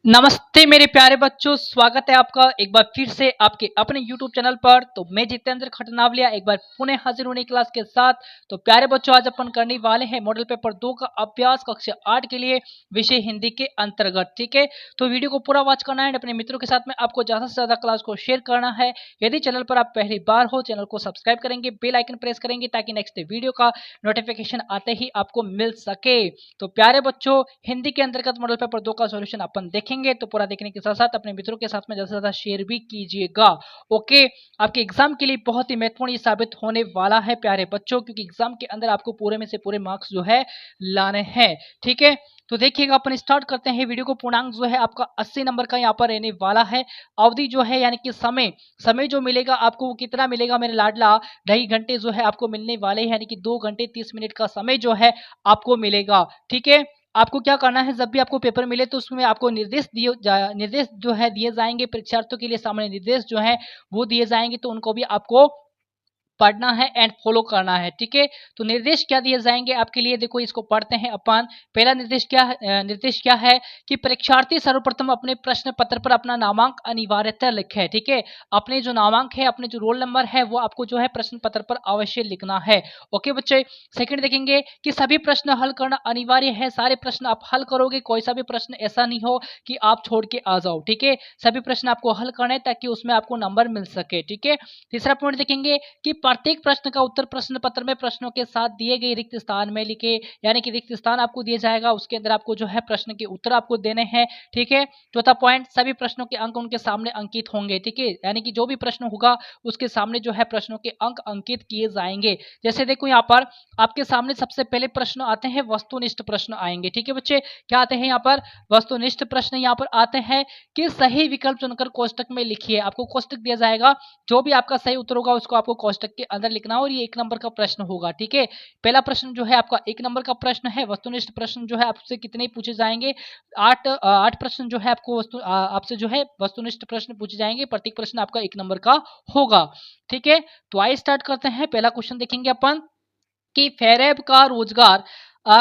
नमस्ते मेरे प्यारे बच्चों, स्वागत है आपका एक बार फिर से आपके अपने YouTube चैनल पर। तो मैं जितेंद्र खटनावलिया एक बार पुनः हाजिर होने क्लास के साथ। तो प्यारे बच्चों, आज अपन करने वाले हैं मॉडल पेपर 2 का अभ्यास कक्षा 8 के लिए विषय हिंदी के अंतर्गत। ठीक है, तो वीडियो को पूरा वॉच करना है, अपने मित्रों के साथ में आपको ज्यादा से ज्यादा क्लास को शेयर करना है। यदि चैनल पर आप पहली बार हो, चैनल को सब्सक्राइब करेंगे, बेल आइकन प्रेस करेंगे ताकि नेक्स्ट वीडियो का नोटिफिकेशन आते ही आपको मिल सके। तो प्यारे बच्चों, हिंदी के अंतर्गत मॉडल पेपर 2 का सॉल्यूशन अपन देखेंगे। तो पूरा देखने के साथ साथ अपने मित्रों के साथ में ज्यादा से ज्यादा शेयर भी कीजिएगा। ओके, आपके एग्जाम के लिए बहुत ही महत्वपूर्ण ये साबित होने वाला है प्यारे बच्चों, क्योंकि एग्जाम के अंदर आपको पूरे में से पूरे मार्क्स जो है लाने हैं। ठीक है, तो देखिएगा, अपन स्टार्ट करते हैं वीडियो को। पूर्णांक जो है आपका 80 नंबर का यहाँ पर रहने वाला है। अवधि जो है यानी कि समय समय जो मिलेगा आपको, वो कितना मिलेगा मेरे लाडला? 2.5 घंटे जो है आपको मिलने वाले हैं, यानी कि 2 घंटे 30 मिनट का समय जो है आपको मिलेगा। ठीक है, आपको क्या करना है, जब भी आपको पेपर मिले तो उसमें आपको निर्देश जो है दिए जाएंगे। परीक्षार्थियों के लिए सामान्य निर्देश जो है वो दिए जाएंगे, तो उनको भी आपको पढ़ना है एंड फॉलो करना है। ठीक है, तो निर्देश क्या दिए जाएंगे आपके लिए, देखो इसको पढ़ते हैं अपन। पहला निर्देश क्या है कि परीक्षार्थी सर्वप्रथम अपने प्रश्न पत्र पर अपना नामांक अनिवार्यतः लिखे। ठीक है, अपने जो नामांक है, अपने जो रोल नंबर है, वो आपको जो है प्रश्न पत्र पर अवश्य लिखना है। ओके बच्चे, सेकंड देखेंगे कि सभी प्रश्न हल करना अनिवार्य है। सारे प्रश्न आप हल करोगे, कोई सा भी प्रश्न ऐसा नहीं हो कि आप छोड़ के आ जाओ। ठीक है, सभी प्रश्न आपको हल करना है ताकि उसमें आपको नंबर मिल सके। ठीक है, तीसरा पॉइंट देखेंगे कि प्रत्येक प्रश्न का उत्तर प्रश्न पत्र में प्रश्नों के साथ दिए गए रिक्त स्थान में लिखे, यानी कि रिक्त स्थान आपको दिया जाएगा, उसके अंदर आपको जो है प्रश्न के उत्तर आपको देने हैं। ठीक है, चौथा पॉइंट, सभी प्रश्नों के अंक उनके सामने अंकित होंगे। ठीक है, यानी कि जो भी प्रश्न होगा उसके सामने जो है प्रश्नों के अंक अंकित किए जाएंगे। जैसे देखो यहाँ पर आपके सामने सबसे पहले प्रश्न आते हैं, वस्तुनिष्ठ प्रश्न आएंगे। ठीक है बच्चे, क्या आते हैं यहाँ पर? वस्तुनिष्ठ प्रश्न यहाँ पर आते हैं कि सही विकल्प चुनकर कोष्टक में लिखिए। आपको कोष्टक दिया जाएगा, जो भी आपका सही उत्तर होगा उसको आपको कोष्टक के अंदर लिखना, और ये 1 नंबर का प्रश्न होगा। ठीक है, पहला प्रश्न जो है आपका 1 नंबर का प्रश्न है। वस्तुनिष्ठ प्रश्न जो है आपसे कितने पूछे जाएंगे? 8 प्रश्न जो है आपको आपसे जो है वस्तुनिष्ठ प्रश्न पूछे जाएंगे। प्रत्येक प्रश्न आपका 1 नंबर का होगा। ठीक है, तो आइए स्टार्ट करते हैं। पहला क्वेश्चन देखेंगे अपन कि फैरेब का रोजगार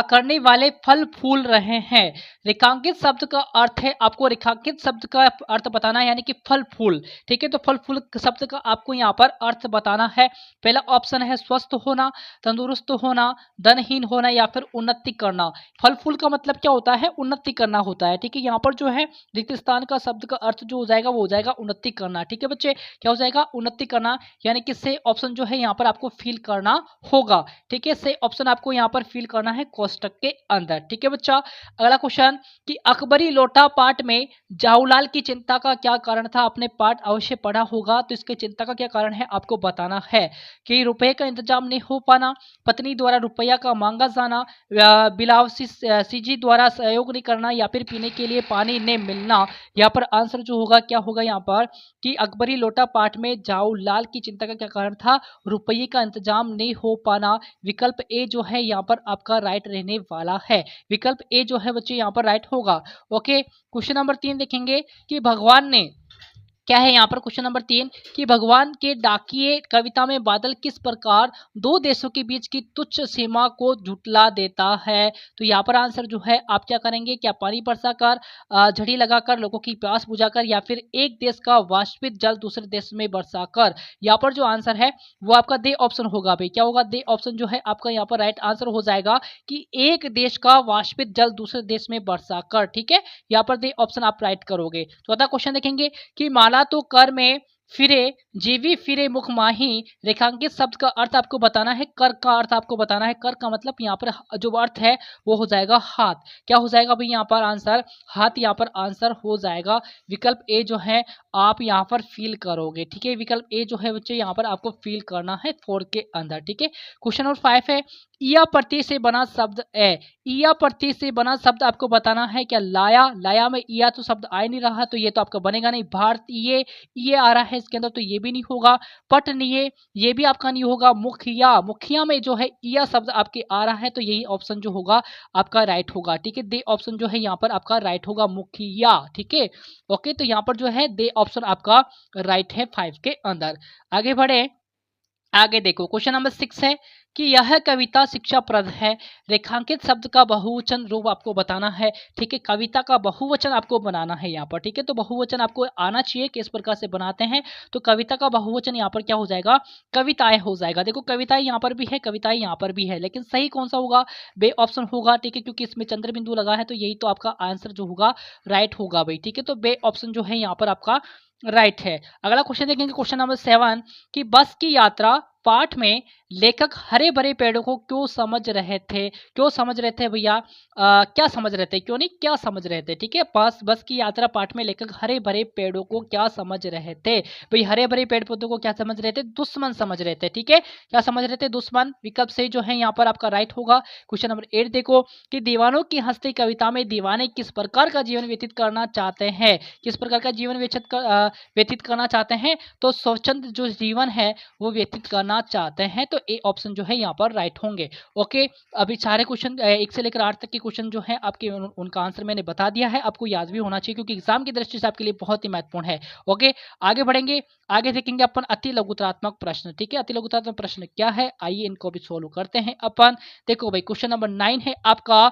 करने वाले फल फूल रहे हैं। रेखांकित शब्द का अर्थ है, आपको रेखांकित शब्द का अर्थ बताना है, यानी कि फल फूल। ठीक है, तो फल फूल शब्द का आपको यहाँ पर अर्थ बताना है। पहला ऑप्शन है स्वस्थ होना, तंदुरुस्त होना, धनहीन होना या फिर उन्नति करना। फल फूल का मतलब क्या होता है? उन्नति करना होता है। ठीक है, यहाँ पर जो है रिक्त स्थान का शब्द का अर्थ जो हो जाएगा वो हो जाएगा उन्नति करना। ठीक है बच्चे, क्या हो जाएगा? उन्नति करना, यानी कि से ऑप्शन जो है यहाँ पर आपको फिल करना होगा। ठीक है, से ऑप्शन आपको यहाँ पर फिल करना है कोष्टक के अंदर। ठीक है बच्चा, अगला क्वेश्चन कि अकबरी लोटा पाठ में जाहूलाल की चिंता का क्या कारण था? आपने पाठ अवश्य पढ़ा होगा, तो इसके चिंता का क्या कारण है आपको बताना है। कि रुपए का इंतजाम नहीं हो पाना, पत्नी द्वारा रुपया का मांगा जाना, बिलावसी सीजी द्वारा सहयोग नहीं करना, या फिर पीने के लिए पानी नहीं मिलना। यहाँ पर आंसर जो होगा क्या होगा यहाँ पर कि अकबरी लोटा पाठ में जाहूलाल की चिंता का क्या कारण था? रुपये का इंतजाम नहीं हो पाना। विकल्प ए जो है यहाँ पर आपका राइट रहने वाला है। विकल्प ए जो है बच्चे यहाँ पर राइट होगा। ओके, क्वेश्चन नंबर 3 देखेंगे कि भगवान ने क्या है यहाँ पर? क्वेश्चन नंबर 3 कि भगवान के डाकिए कविता में बादल किस प्रकार दो देशों के बीच की तुच्छ सीमा को झुटला देता है? तो यहाँ पर आंसर जो है आप क्या करेंगे? क्या पानी बरसाकर, झड़ी लगाकर, लोगों की प्यास बुझाकर, या फिर एक देश का वाष्पित जल दूसरे देश में बरसाकर? यहाँ पर जो आंसर है वो आपका दे ऑप्शन होगा भाई। क्या होगा? दे ऑप्शन जो है आपका यहाँ पर राइट आंसर हो जाएगा कि एक देश का वाष्पित जल दूसरे देश में बरसाकर। ठीक है, यहाँ पर दे ऑप्शन आप राइट करोगे। तो अगला क्वेश्चन देखेंगे कि माला तो कर में फिरे, जीवी फिरे मुख माही। रेखांकित शब्द का अर्थ आपको बताना है, कर का अर्थ आपको बताना है। कर का मतलब यहाँ पर जो अर्थ है वो हो जाएगा हाथ। क्या हो जाएगा भाई यहाँ पर आंसर? हाथ यहाँ पर आंसर हो जाएगा। विकल्प ए जो है आप यहाँ पर फील करोगे। ठीक है, विकल्प ए जो है बच्चे यहाँ पर आपको फील करना है 4 के अंदर। ठीक है, क्वेश्चन नंबर 5 है इया प्रत्यय से बना शब्द है। इया प्रत्यय से बना शब्द आपको बताना है। क्या लाया? लाया में इया तो शब्द आ ही नहीं रहा, तो ये तो आपका बनेगा नहीं। भारतीय ये आ रहा है इसके अंदर, तो ये भी नहीं होगा। पठनीय ये भी आपका नहीं होगा। मुखिया, मुखिया में जो है इया शब्द आपके आ रहा है, तो यही ऑप्शन जो होगा आपका राइट होगा। ठीक है, दे ऑप्शन जो है यहाँ पर आपका राइट होगा, मुखिया। ठीक है, ओके, तो यहाँ पर जो है दे ऑप्शन आपका राइट है 5 के अंदर। आगे बढ़े, आगे देखो क्वेश्चन नंबर 6 है कि यह कविता शिक्षाप्रद है। रेखांकित शब्द का बहुवचन रूप आपको बताना है। ठीक है, कविता का बहुवचन आपको बनाना है यहाँ पर। ठीक है, तो बहुवचन आपको आना चाहिए किस प्रकार से बनाते हैं। तो कविता का बहुवचन यहाँ पर क्या हो जाएगा, कविताएं हो जाएगा। देखो कविताएं यहाँ पर भी है, कविताएं यहाँ पर भी है, लेकिन सही कौन सा होगा, बे ऑप्शन होगा। ठीक है, क्योंकि इसमें चंद्र बिंदु लगा है, तो यही तो आपका आंसर जो होगा राइट होगा भाई। ठीक है, तो बे ऑप्शन जो है यहाँ पर आपका राइट है। अगला क्वेश्चन देखेंगे, क्वेश्चन नंबर 7 कि बस की यात्रा पाठ में लेखक हरे भरे पेड़ों को क्यों समझ रहे थे। क्यों समझ रहे थे भैया, क्या समझ रहे थे, क्यों नहीं, क्या समझ रहे थे। ठीक है, बस बस की यात्रा पाठ में लेखक हरे भरे पेड़ों को क्या समझ रहे थे। भाई हरे भरे पेड़ पौधों को क्या समझ रहे थे, दुश्मन समझ रहे थे। ठीक है, क्या समझ रहे थे, दुश्मन। विकल्प से जो है यहाँ पर आपका राइट होगा। क्वेश्चन नंबर 8 देखो कि दीवानों की हंसती कविता में दीवाने किस प्रकार का जीवन व्यतीत करना चाहते हैं। किस प्रकार का जीवन व्यतीत करना चाहते हैं, तो स्वच्छंद जो जीवन है वो व्यतीत करना चाहते हैं। तो ए ऑप्शन जो है यहाँ पर राइट होंगे। ओके, अभी सारे क्वेश्चन 1 से लेकर 8 तक के क्वेश्चन जो है आपके उनका आंसर मैंने बता दिया है। आपको याद भी होना चाहिए क्योंकि एग्जाम की दृष्टि से आपके लिए बहुत ही महत्वपूर्ण है। ओके, आगे बढ़ेंगे, आगे देखेंगे अपन अति लघुतरात्मक प्रश्न। ठीक है, अति लघुतरात्मक प्रश्न क्या है, आइए इनको भी सोल्व करते हैं अपन। देखो भाई क्वेश्चन नंबर 9 है आपका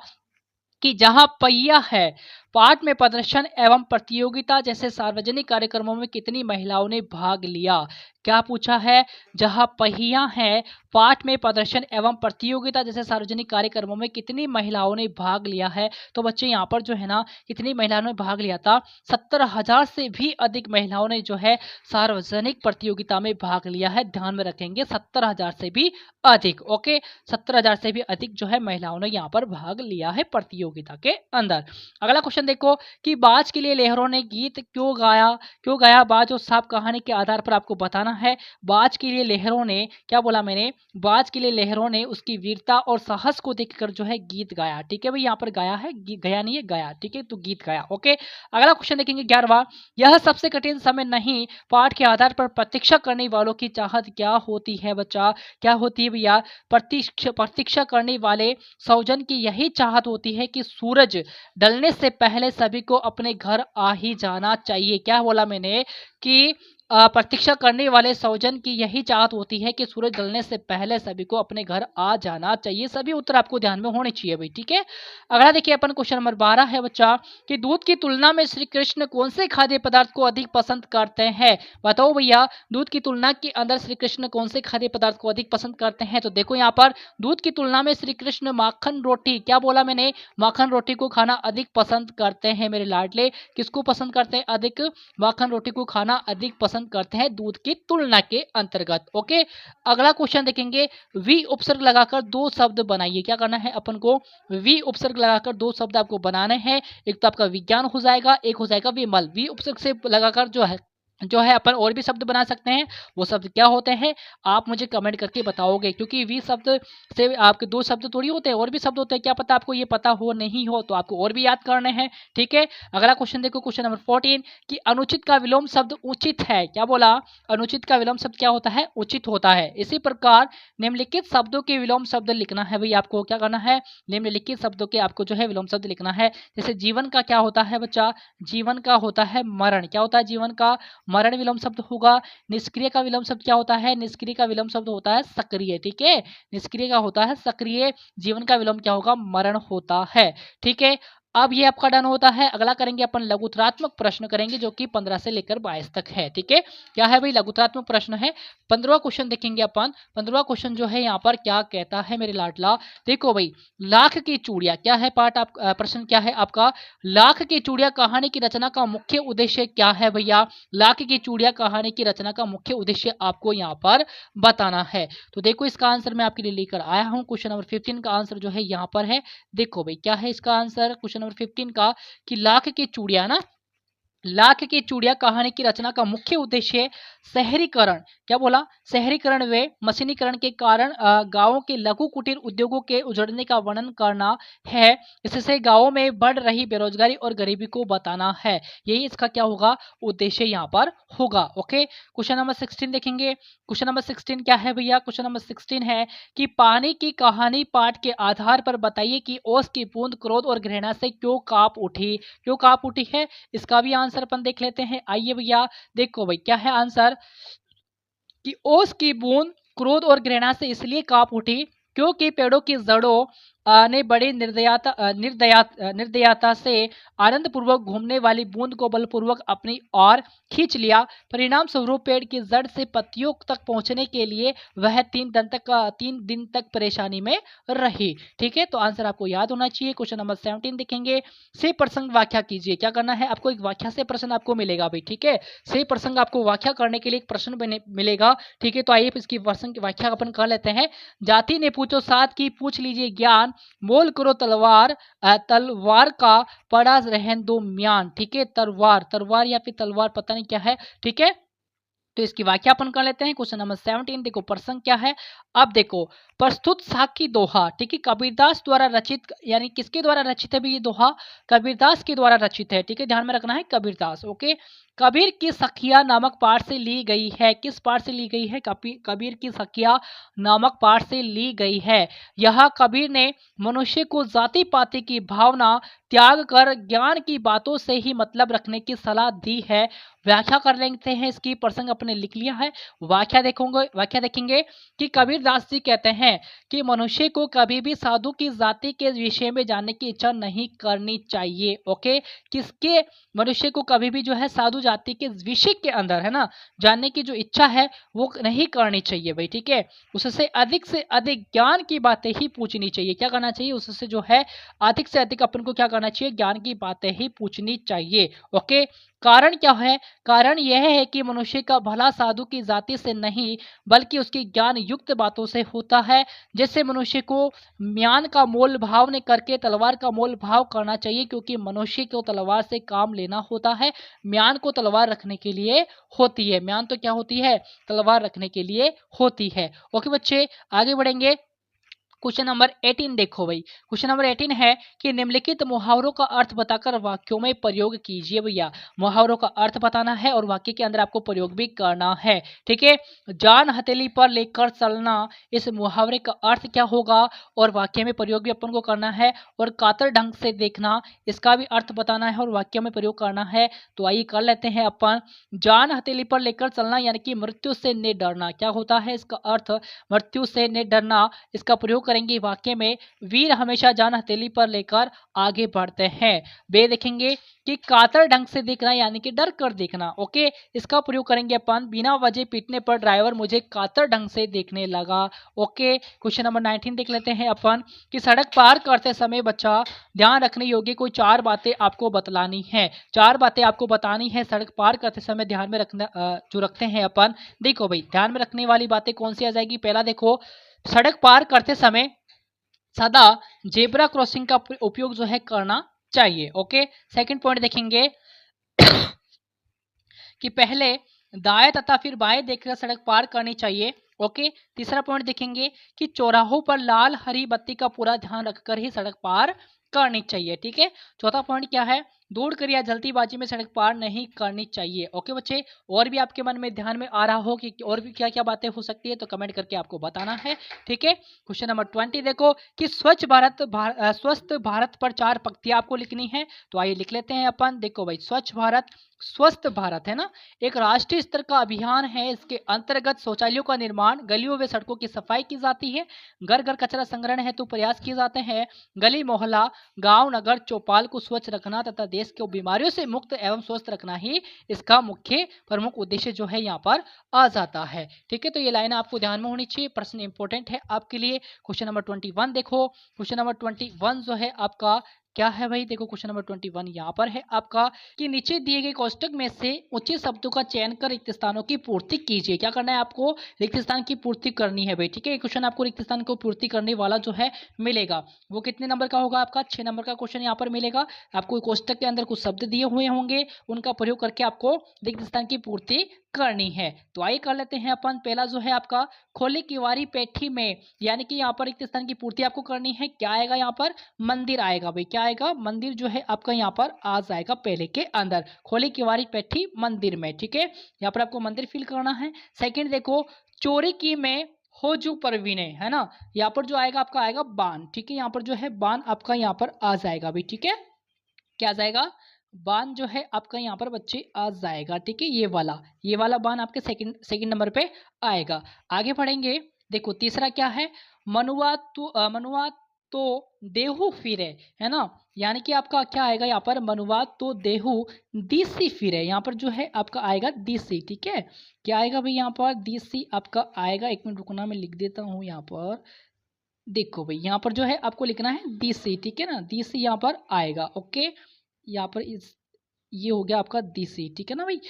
कि जहां पहिया है पाठ में प्रदर्शन एवं प्रतियोगिता जैसे सार्वजनिक कार्यक्रमों में कितनी महिलाओं ने भाग लिया। क्या पूछा है, जहां पहिया है पाठ में प्रदर्शन एवं प्रतियोगिता जैसे सार्वजनिक कार्यक्रमों में कितनी महिलाओं ने भाग लिया है। तो बच्चे यहाँ पर जो है ना कितनी महिलाओं ने भाग लिया था, 70,000 से भी अधिक महिलाओं ने जो है सार्वजनिक प्रतियोगिता में भाग लिया है। ध्यान में रखेंगे 70,000 से भी अधिक। ओके, 70,000 से भी अधिक जो है महिलाओं ने यहाँ पर भाग लिया है प्रतियोगिता के अंदर। अगला क्वेश्चन देखो कि बाज के लिए लहरों ने गीत क्यों गाया बाज और सांप कहानी के आधार पर आपको बताना है। बाज के लिए लहरों ने, क्या बोला मैंने, बाज के लिए लहरों ने उसकी वीरता और साहस को देखकर जो है गीत गाया। ठीक है भाई, यहाँ पर गाया है, गया नहीं है, गाया। ठीक है, तो गीत गाया। ओके, अगला क्वेश्चन देखेंगे 11वां, यह सबसे कठिन समय नहीं, पाठ के आधार पर प्रतीक्षा करने वालों की चाहत क्या होती है। बच्चा क्या होती है भैया, प्रतीक्षा करने वाले सौजन की यही चाहत होती है कि सूरज ढलने से पहले सभी को अपने घर आ ही जाना चाहिए। क्या बोला मैंने कि प्रतीक्षा करने वाले सौजन की यही चाहत होती है कि सूरज ढलने से पहले सभी को अपने घर आ जाना चाहिए। सभी उत्तर आपको ध्यान में होने चाहिए भाई। ठीक है, अगला देखिए अपन क्वेश्चन नंबर 12 है बच्चा कि दूध की तुलना में श्री कृष्ण कौन से खाद्य पदार्थ को अधिक पसंद करते हैं। बताओ भैया, दूध की तुलना के अंदर श्री कृष्ण कौन से खाद्य पदार्थ को अधिक पसंद करते हैं। तो देखो यहाँ पर दूध की तुलना में श्री कृष्ण माखन रोटी, क्या बोला मैंने, माखन रोटी को खाना अधिक पसंद करते हैं मेरे लाडले। किसको पसंद करते हैं अधिक, माखन रोटी को खाना अधिक पसंद करते हैं दूध की तुलना के अंतर्गत। ओके, अगला क्वेश्चन देखेंगे, वी उपसर्ग लगाकर दो शब्द बनाइए। क्या करना है अपन को, वी उपसर्ग लगाकर दो शब्द आपको बनाने हैं। एक तो आपका विज्ञान हो जाएगा, एक हो जाएगा विमल। वी उपसर्ग से लगाकर जो है अपन और भी शब्द बना सकते हैं। वो शब्द क्या होते हैं आप मुझे कमेंट करके बताओगे, क्योंकि वी शब्द से आपके दो शब्द थोड़ी होते हैं, और भी शब्द होते हैं। क्या पता आपको ये पता हो नहीं हो, तो आपको और भी याद करने हैं। ठीक है, अगला क्वेश्चन देखो, क्वेश्चन नंबर 14 कि अनुचित का विलोम शब्द उचित है। क्या बोला, अनुचित का विलोम शब्द क्या होता है, उचित होता है। इसी प्रकार निम्नलिखित शब्दों के विलोम शब्द लिखना है भाई। आपको क्या करना है, निम्नलिखित शब्दों के आपको जो है विलोम शब्द लिखना है। जैसे जीवन का क्या होता है बच्चा, जीवन का होता है मरण। क्या होता है जीवन का, मरण विलोम शब्द होगा। निष्क्रिय का विलोम शब्द क्या होता है, निष्क्रिय का विलोम शब्द होता है सक्रिय। ठीक है, निष्क्रिय का होता है सक्रिय। जीवन का विलोम क्या होगा, मरण होता है। ठीक है, अब ये आपका डन होता है। अगला करेंगे अपन लघुतरात्मक प्रश्न करेंगे, जो कि 15 से लेकर 22 तक है। ठीक है, क्या है भाई, लघुतरात्मक प्रश्न है। 15वां क्वेश्चन देखेंगे अपन। 15वां क्वेश्चन जो है यहाँ पर क्या कहता है मेरे लाडला, देखो भाई, लाख की चूड़ियां, क्या है पार्ट आप, प्रश्न क्या है आपका, लाख की चूड़ियां कहानी की रचना का मुख्य उद्देश्य क्या है भैया। लाख की चूड़ियां कहानी की रचना का मुख्य उद्देश्य आपको यहाँ पर बताना है। तो देखो इसका आंसर मैं आपके लिए लेकर आया हूँ। क्वेश्चन नंबर 15 का आंसर जो है यहाँ पर है। देखो भाई क्या है इसका आंसर क्वेश्चन नंबर 15 का, कि लाख की चूड़ियां ना, लाख की चूड़ियां कहानी की रचना का मुख्य उद्देश्य शहरीकरण, क्या बोला, शहरीकरण व मशीनीकरण के कारण गांवों के लघु कुटीर उद्योगों के उजड़ने का वर्णन करना है। इससे गांवों में बढ़ रही बेरोजगारी और गरीबी को बताना है। यही इसका क्या होगा, उद्देश्य यहाँ पर होगा। ओके, क्वेश्चन नंबर 16 देखेंगे। क्वेश्चन नंबर 16 क्या है भैया, क्वेश्चन नंबर 16 है कि पानी की कहानी पाठ के आधार पर बताइए कि ओस की बूंद क्रोध और घृणा से क्यों कांप उठी। क्यों कांप उठी है, इसका भी आंसर अपन देख लेते हैं। आइए भैया, देखो भाई क्या है आंसर, कि ओस की बूंद क्रोध और घृणा से इसलिए कांप उठी क्योंकि पेड़ों की जड़ों ने बड़ी निर्दयता से आनंद पूर्वक घूमने वाली बूंद को बलपूर्वक अपनी ओर खींच लिया। परिणाम स्वरूप पेड़ की जड़ से पत्तियों तक पहुंचने के लिए वह 3 दिन तक परेशानी में रही। ठीक है, तो आंसर आपको याद होना चाहिए। क्वेश्चन नंबर 17 देखेंगे। से प्रसंग व्याख्या कीजिए। क्या करना है आपको, एक व्याख्या से प्रश्न आपको मिलेगा भाई। ठीक है, से प्रसंग आपको व्याख्या करने के लिए एक प्रश्न मिलेगा। ठीक है, तो आइए इसकी प्रसंग की व्याख्या अपन कर लेते हैं। जाति ने पूछो सात की पूछ लीजिए ज्ञान, मोल करो तलवार, तलवार का पड़ा रहन दो म्यान। ठीक है, तलवार या फिर तलवार पता नहीं क्या है। ठीक है, तो इसकी व्याख्या अपन कर लेते हैं। क्वेश्चन नंबर 17 देखो प्रसंग क्या है। अब देखो, प्रस्तुत साखी दोहा, ठीक है, कबीरदास द्वारा रचित, यानी किसके द्वारा रचित है भी ये दोहा, कबीरदास के द्वारा रचित है। ठीक है, ध्यान में रखना है, कबीरदास। ओके, कबीर की सखिया नामक पाठ से ली गई है। किस पाठ से ली गई है, कबीर की सखिया नामक पाठ से ली गई है। यह कबीर ने मनुष्य को जाति पाति की भावना त्याग कर ज्ञान की बातों से ही मतलब रखने की सलाह दी है। व्याख्या कर लेते हैं इसकी, प्रसंग अपने लिख लिया है। व्याख्या देखेंगे कि कबीरदास जी कहते हैं कि मनुष्य को कभी भी साधु की जाति के विषय में जानने की इच्छा नहीं करनी चाहिए। ओके, किसके, मनुष्य को कभी भी जो है साधु जाति के विषय के अंदर है ना जानने की जो इच्छा है वो नहीं करनी चाहिए भाई। ठीक है, उससे अधिक ज्ञान की बातें ही पूछनी चाहिए। क्या करना चाहिए, उससे जो है अधिक से अधिक अपन को क्या करना चाहिए, ज्ञान की बातें ही पूछनी चाहिए। ओके, कारण क्या है, कारण यह है कि मनुष्य का भला साधु की जाति से नहीं बल्कि उसकी ज्ञान युक्त बातों से होता है। जैसे मनुष्य को म्यान का मोल भाव ने करके तलवार का मोल भाव करना चाहिए, क्योंकि मनुष्य को तलवार से काम लेना होता है, म्यान को तलवार रखने के लिए होती है। म्यान तो क्या होती है, तलवार रखने के लिए होती है। ओके बच्चे, आगे बढ़ेंगे। क्वेश्चन नंबर 18 देखो भाई। क्वेश्चन नंबर 18 है कि निम्नलिखित मुहावरों का अर्थ बताकर वाक्यों में प्रयोग कीजिए। भैया मुहावरों का अर्थ बताना है और वाक्य के अंदर आपको प्रयोग भी करना है। ठीक है, जान हथेली पर लेकर चलना, इस मुहावरे का अर्थ क्या होगा और वाक्य में प्रयोग भी अपन को करना है। और कातर ढंग से देखना, इसका भी अर्थ बताना है और वाक्य में प्रयोग करना है। तो आइए कर लेते हैं अपन। जान हथेली पर लेकर चलना यानी कि मृत्यु से नहीं डरना, क्या होता है इसका अर्थ, मृत्यु से नहीं डरना। इसका प्रयोग करेंगे वाक्य में, वीर हमेशा जान हथेली पर लेकर आगे बढ़ते हैं। बे देखेंगे कि कातर ढंग से देखना यानी कि डर कर देखना। ओके, इसका प्रयोग करेंगे अपन, बिना वजह पीटने पर ड्राइवर मुझे कातर ढंग से देखने लगा। ओके, क्वेश्चन नंबर 19 देख लेते हैं अपन कि सड़क पार करते समय बच्चा ध्यान रखने योग्य कोई 4 बातें आपको बतलानी है। 4 बातें आपको बतानी है सड़क पार करते समय ध्यान में रखना, जो रखते हैं अपन। देखो भाई, ध्यान में रखने वाली बातें कौन सी आ जाएगी। पहला देखो, सड़क पार करते समय सदा जेब्रा क्रॉसिंग का उपयोग जो है करना चाहिए। ओके, सेकंड पॉइंट देखेंगे कि पहले दाएं तथा फिर बाएं देखकर सड़क पार करनी चाहिए। ओके, तीसरा पॉइंट देखेंगे कि चौराहों पर लाल हरी बत्ती का पूरा ध्यान रखकर ही सड़क पार करनी चाहिए। ठीक है, चौथा पॉइंट क्या है, दौड़कर या जल्दीबाजी में सड़क पार नहीं करनी चाहिए। ओके बच्चे, और भी आपके मन में ध्यान में आ रहा हो कि और भी क्या क्या बातें हो सकती है तो कमेंट करके आपको बताना है। ठीक है, क्वेश्चन नंबर 20 देखो कि स्वस्थ भारत पर 4 पंक्तियां आपको लिखनी है। तो आइए लिख लेते हैं अपन। देखो भाई, स्वच्छ भारत, स्वस्थ भारत है ना, एक राष्ट्रीय स्तर का अभियान है। इसके अंतर्गत शौचालयों का निर्माण, गलियों व सड़कों की सफाई की जाती है, घर घर कचरा संग्रहण हेतु प्रयास किए जाते हैं, गली मोहल्ला गांव नगर चौपाल को स्वच्छ रखना तथा देश को बीमारियों से मुक्त एवं स्वस्थ रखना ही इसका मुख्य प्रमुख उद्देश्य जो है यहाँ पर आ जाता है। ठीक है, तो ये लाइन आपको ध्यान में होनी चाहिए, प्रश्न इंपॉर्टेंट है आपके लिए। क्वेश्चन नंबर 21 देखो। क्वेश्चन नंबर 21 जो है आपका क्या है भाई, देखो क्वेश्चन नंबर 21 यहाँ पर है आपका कि नीचे दिए गए कोष्टक में से उचित शब्दों का चयन कर रिक्त स्थानों की पूर्ति कीजिए। क्या करना है आपको, रिक्त स्थान की पूर्ति करनी है भाई। ठीक है, क्वेश्चन आपको रिक्त स्थान को पूर्ति करने वाला जो है मिलेगा वो कितने नंबर का होगा आपका, 6 नंबर का क्वेश्चन यहाँ पर मिलेगा। आपको कोष्टक के अंदर कुछ शब्द दिए हुए होंगे, उनका प्रयोग करके आपको रिक्त स्थान की पूर्ति करनी है। तो आइए कर लेते हैं अपन। पहला जो है आपका खोली किवारी पेठी में, यानी कि यहाँ पर रिक्त स्थान की पूर्ति आपको करनी है। क्या आएगा यहाँ पर, मंदिर आएगा भाई। क्या आएगा, मंदिर जो है आपका यहाँ पर आ जाएगा पहले के अंदर, खोली किवारी पेठी मंदिर में। ठीक है, यहाँ पर आपको मंदिर फिल करना है। सेकंड देखो, चोरी की में हो जू परवीने, है ना, यहाँ पर जो आएगा आपका आएगा बान। ठीक है, यहाँ पर जो है बान आपका यहाँ पर आ जाएगा भाई। ठीक है, क्या आ जाएगा, बान जो है आपका यहाँ पर बच्चे आ जाएगा। ठीक है, ये वाला बान आपके सेकंड नंबर पे आएगा। आगे पढ़ेंगे, देखो तीसरा क्या है, मनुआ तो देहु फिरे, है ना। यानी कि आपका क्या आएगा यहाँ पर, मनुआ तो देहु दिसी फिरे, यहाँ पर जो है आपका आएगा दिसी। ठीक है, क्या आएगा भाई यहाँ पर, दिसी आपका आएगा। एक मिनट रुकना, मैं लिख देता हूँ यहाँ पर। देखो भाई यहाँ पर जो है आपको लिखना है दिसी। ठीक है ना, दिसी यहाँ पर आएगा। ओके, यहाँ पर इस ये हो गया आपका दिसी। ठीक है ना भाई,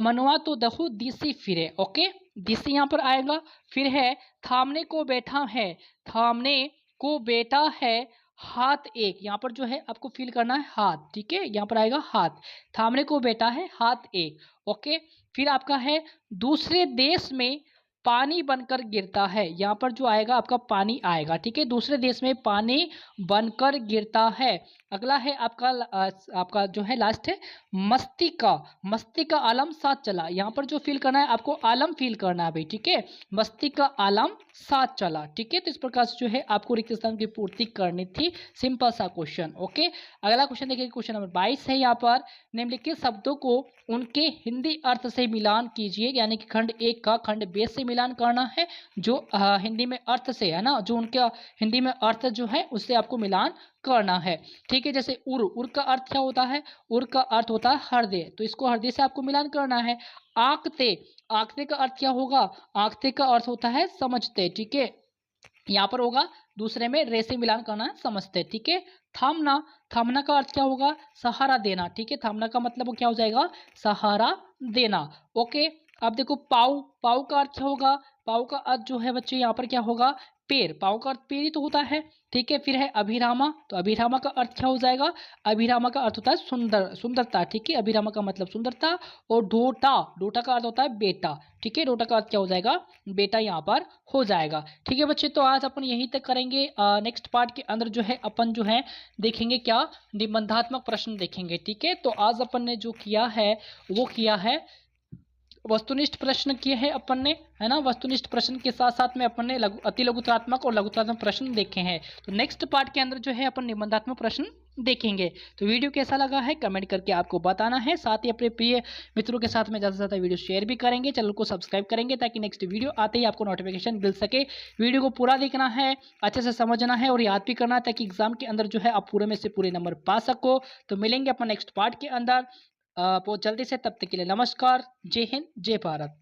मनुआ तो दहु दिसी फिरे। ओके, दिसी यहाँ पर आएगा। फिर है थामने को बैठा है, थामने को बेटा है हाथ एक, यहाँ पर जो है आपको फील करना है हाथ। ठीक है, यहाँ पर आएगा हाथ, थामने को बेटा है हाथ एक। ओके, फिर आपका है दूसरे देश में पानी बनकर गिरता है, यहाँ पर जो आएगा आपका पानी आएगा। ठीक है, दूसरे देश में पानी बनकर गिरता है। अगला है आपका जो है लास्ट है मस्ती का आलम साथ चला, यहाँ पर जो फील करना है आपको आलम फील करना है भाई। ठीक है, मस्ती का आलम साथ चला। ठीक है, तो इस प्रकार से जो है आपको रिक्त स्थान की पूर्ति करनी थी। सिंपल सा क्वेश्चन। ओके, अगला क्वेश्चन देखिए, क्वेश्चन नंबर 22 है। यहाँ पर निम्नलिखित शब्दों को उनके हिंदी अर्थ से मिलान कीजिए, यानी कि खंड एक का खंड बे से मिलान करना है, जो हिंदी में अर्थ से है ना, जो उनका हिंदी में अर्थ जो है उससे आपको मिलान करना है। ठीक है, जैसे उर का अर्थ क्या होता है, उर का अर्थ होता है हृदय, तो इसको हृदय से आपको मिलान करना है। आंकते, आंकते का अर्थ क्या होगा, आंकते का अर्थ होता है समझते। ठीक है, यहाँ पर होगा दूसरे में रे से मिलान करना है समझते। ठीक है, थामना, थामना का अर्थ क्या होगा, सहारा देना। ठीक है, थामना का मतलब क्या हो जाएगा, सहारा देना। ओके, अब देखो पाऊ, पाऊ का अर्थ क्या होगा, पाऊ का अर्थ जो है बच्चे यहाँ पर क्या होगा, पेड़, पाऊ का अर्थ पेड़ ही तो होता है। ठीक है, फिर है अभिरामा, तो अभिरामा का अर्थ क्या हो जाएगा, अभिरामा का अर्थ होता है सुंदर, सुंदरता। ठीक है, अभिरामा का मतलब सुंदरता। और ढोटा, ढोटा का अर्थ होता है बेटा। ठीक है, ढोटा का अर्थ क्या हो जाएगा, बेटा यहाँ पर हो जाएगा। ठीक है बच्चे, तो आज अपन यहीं तक करेंगे। नेक्स्ट पार्ट के अंदर जो है अपन जो है देखेंगे क्या, निबंधात्मक प्रश्न देखेंगे। ठीक है, तो आज अपन ने जो किया है वो किया है वस्तुनिष्ठ प्रश्न किए हैं अपन ने, है ना। वस्तुनिष्ठ प्रश्न के साथ साथ में अपन ने अति लघुत्रात्मक और लघुत्रात्मक प्रश्न देखे हैं। तो नेक्स्ट पार्ट के अंदर जो है अपन निबंधात्मक प्रश्न देखेंगे। तो वीडियो कैसा लगा है कमेंट करके आपको बताना है। साथ ही अपने प्रिय मित्रों के साथ में ज़्यादा से ज़्यादा वीडियो शेयर भी करेंगे, चैनल को सब्सक्राइब करेंगे ताकि नेक्स्ट वीडियो आते ही आपको नोटिफिकेशन मिल सके। वीडियो को पूरा देखना है, अच्छे से समझना है और याद भी करना है, ताकि एग्जाम के अंदर जो है आप पूरे में से पूरे नंबर पा सको। तो मिलेंगे अपन नेक्स्ट पार्ट के अंदर बहुत जल्दी से, तब तक के लिए नमस्कार, जय हिंद, जय भारत।